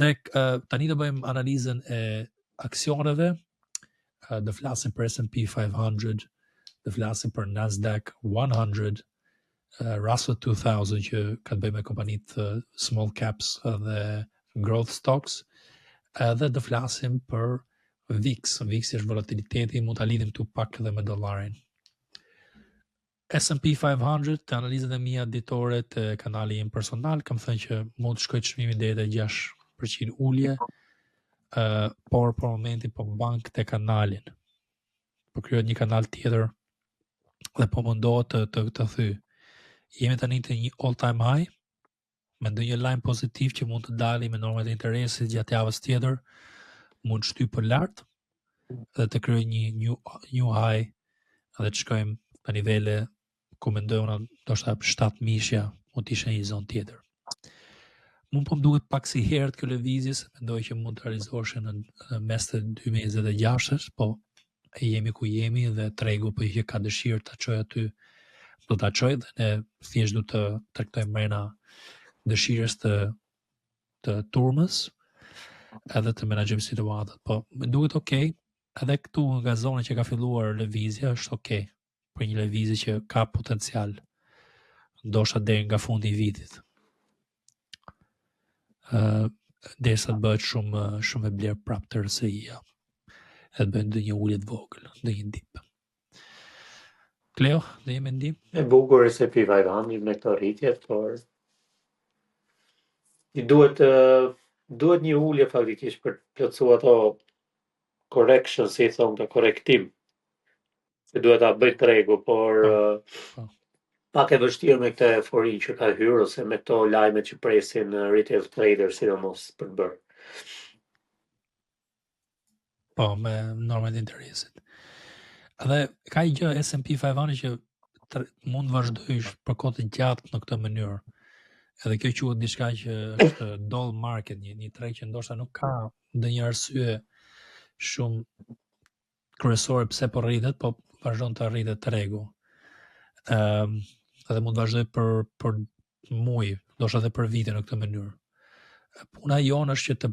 Dhe tani do bëjmë analizën e aksioneve, do flasim për S&P 500, do flasim për Nasdaq 100, Russell 2000 që ka të bëjë me kompanitë small caps dhe growth stocks, dhe do flasim për VIX. VIX është volatiliteti, mund ta lidhim këtu pak edhe me dollarin. S&P 500, të analizat e mia ditore të kanali im personal, kam thënë që mund të shkojë çmimi deri te 6% ulje, por për momentin po bank te kanalin. Po krijohet një kanal tjetër dhe po mundohet të thy. Jemi tani te një all time high, me ndonjë lajm pozitiv që mund të dali me normat e interesit gjatë javës tjetër, mund shty për lart dhe të krijojë një new high dhe të shkojmë në nivele ku mendojmë ndoshta 7 mishja mund të ishte një zonë tjetër. Mund po më duket pak si herët kjo lëvizje, se mendoj që mund të realizoheshin në mes të 2026, po jemi ku jemi dhe tregu po që ka dëshirë ta çojë aty, do ta çojë dhe ne thjesht do të trajtojmë mrena dëshirës të turmës edhe të menaxhojmë situatën. Po më duket okay, edhe këtu nga zona që ka filluar lëvizja është okay, për një lëvizje që ka potencial, ndoshta deri nga fundi i vitit. Derisa të bëhet shumë e blerë prapë të RSI-ja. E të bëjnë ndonjë ulje të vogël, ndonjë dip. Kleo, do jemi ndim? E bukur S&P 500 me këto rritje, por i duhet një ulje faktikisht për të plotësuar ato correction, si i thonë, të korrektim. Se duhet ta bëj tregu, por pak e vështirë me këtë euforin që ka hyrë ose me këto lajmet që presin retail traders sidomos për të bërë. Po, me normat e interesit. Edhe ka një gjë S&P 500 që mund vazhdojsh për kohë të gjatë në këtë mënyrë. Edhe kjo quhet diçka që është doll market, një treg që ndoshta nuk ka ndonjë arsye shumë kryesore pse po rritet, po vazhdon të rritet tregu. Edhe mund vazhdoj për muaj, ndoshta edhe për vite në këtë mënyrë. Puna jonë është që të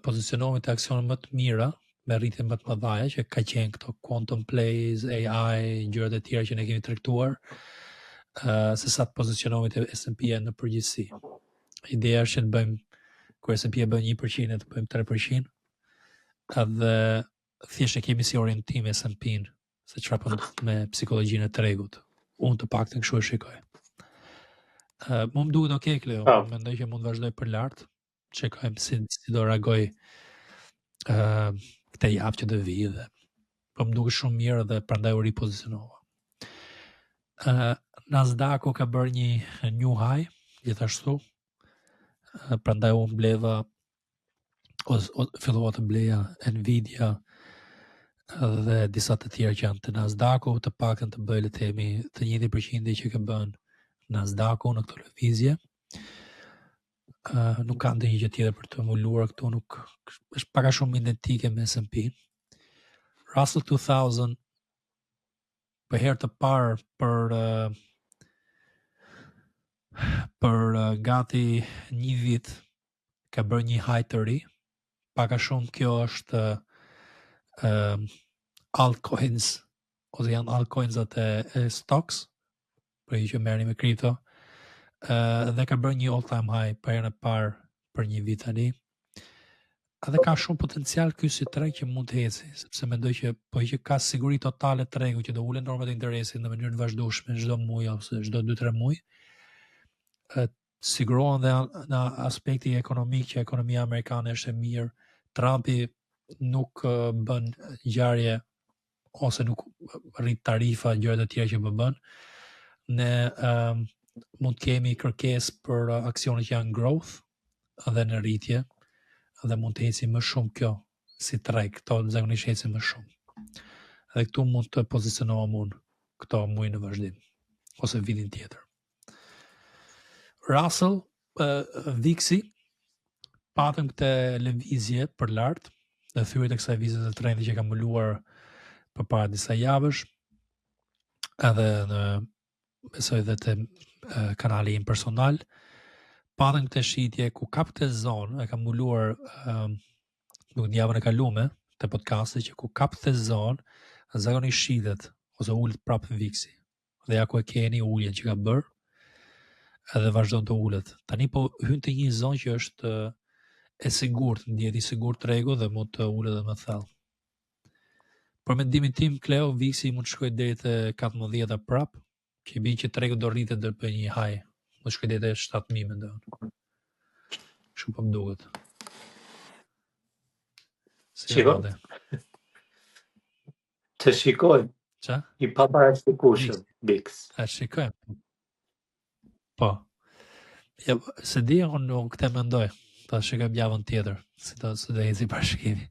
pozicionohemi te aksionet më të mira, me rritje më të mëdha, që ka qenë këto quantum plays, AI, gjërat e tjera që ne kemi trajtuar, se sa të pozicionohemi te S&P në përgjithësi. Ideja është që të bëjmë, kur S&P bën 1%, të bëjmë 3%, edhe thjesht e kemi si orientim S&P-n, se çfarë po ndodh me psikologjinë e tregut. Unë të paktën kështu e shikoj. Më duket okay, Kleo, mendoj që mund vazhdoj për lart. Çekojmë si do reagoj këtë javë që do vi dhe po më duket shumë mirë dhe prandaj u ripozicionova. Nasdaq ka bërë një new high, gjithashtu. Prandaj u mbledha fillova të bleja Nvidia dhe disa të tjerë që janë të Nasdaq-u, të paktën të bëj le të themi të njëjtin përqindje që ka bën Nasdaq-u në këtë lëvizje. Nuk ka ndonjë gjë tjetër për të mbuluar këtu, nuk është pak a shumë identike me S&P. Russell 2000 për herë të parë për gati një vit ka bërë një high të ri. Pak a shumë kjo është altcoins, ose janë altcoins e stocks, për i që merrni me kripto. Dhe ka bërë një all time high për herën e parë për një vit tani. Edhe ka shumë potencial ky si treg që mund të eci, sepse mendoj që po që ka siguri totale tregu që do ulen normat e interesit në mënyrë të vazhdueshme çdo muaj ose çdo 2-3 muaj. Sigurohen dhe në aspekti ekonomik që ekonomia amerikane është e mirë, Trumpi nuk bën ngjarje ose nuk rrit tarifa, gjërat e tjera që po bën. Ne mund kemi kërkesë për aksionet që janë growth dhe në rritje, dhe mund të eci më shumë kjo si treg, këto zakonisht ecin më shumë. Dhe këtu mund të pozicionohem unë këto muaj në vazhdim ose vitin tjetër. Russell, VIX-i, patëm këtë lëvizje për lart, dhe thyrjet e kësaj lëvizje të trendi që ka mbuluar përpara disa javësh, edhe në besoj dhe të kanali im personal, patëm këtë shitje ku kap këtë zonë, e kam mbuluar nuk në javën e kalume, të podcastit që ku kap këtë zonë, zakonisht shitet, ose ullet prapë viksi. Dhe ja ku e keni ulljen që ka bërë, edhe vazhdon të ullet. Tani po hyn të një zonë që është e sigurt, ndjeti sigurt tregu dhe mund të ullet dhe më thellë. Për mendimin tim, Kleo, viksi mund të shkojë deri te 14 prap, që bën që tregu do rritet deri për një haj. Mund të shkojë deri te 7000 mendoj. Shumë po më duket. Shiko. Të shikojmë. Qa? I paparashikueshëm, Bix. A shikojmë. Po. Ja, se di unë këtë mendoj. Ta shikojmë javën tjetër, si do eci parashikimi.